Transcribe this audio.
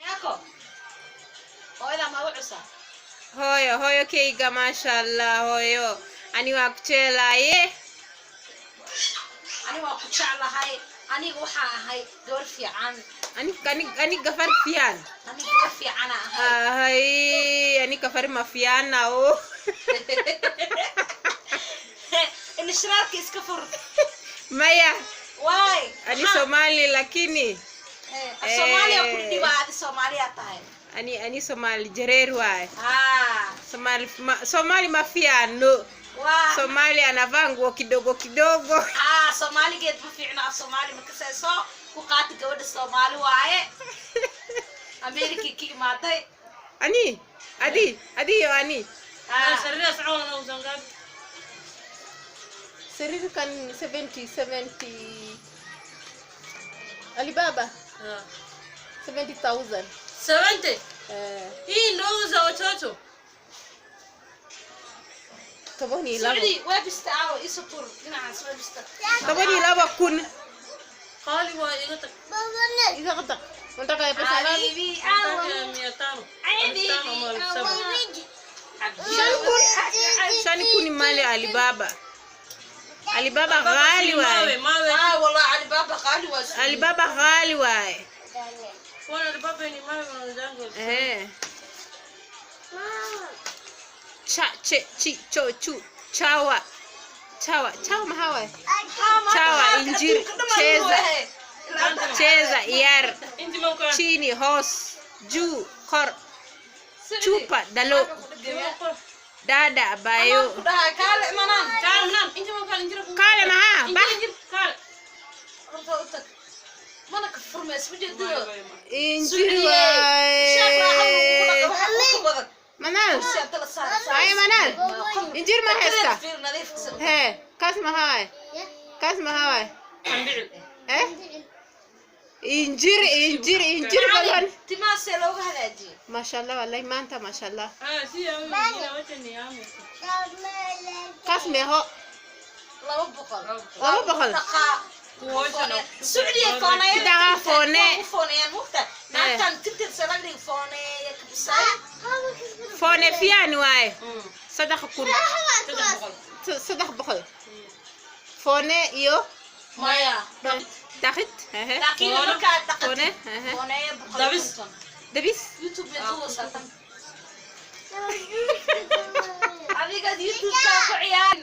Yako. Hooyada ma u cusa. hooyo kayga maasha allah hooyo ani waa ku jeclaaye Ani waa ku jeclahay. Anigu waxaan ahay gabar fiican. ani gafar fiican Ani gabar fiican ahay. ani gafar ma fiican oo Inishraarka iska fur. maya Why? ani Somali lakini Soomaaliya ku dhibaad Soomaaliya tahay. ani Somali jareer waay Somali ma fiican no Waa. Somali anavaa nguo kidogo kidogo Soomaaligeed ma fiicna af Soomaali ma kasayso ku qaati gabadha Soomaali waaye. America ki imaaday. adi yo ani Sarira socona u sangaab. Serir kan 70 Alibaba 70,000 70. Hii ndio watoto. Tabani labo Saudi webista aw isupur dhinacaas webista. tabani labo kun Qali waa iga tag. iga qada wanta kay pasalan Habibi shani kun mali Alibaba ghali waay والله Alibaba ghali waay Wana Alibaba ni mawe mwanangu. Chawa mahawa chawa injir cheza yar chini hos juu kor chupa dalo dada bayo kale maha mana ka furmays wajeedada injir waay manal manal injir ma haysta kas mahawa injir badan timaase looga hagaajiyo mashallah wallahi maanta mashallah Si ina wacha ni amu. kas meho 200 Kuocha Saudi Daga fone mufta nakan tintir salagri fone yakbisay fone fiyan waay sadaqa kun sadax boqol fone iyo maya dakhit laakiin marka fone fone dabis YouTube duwa satan adiga YouTube ka ku ciyaan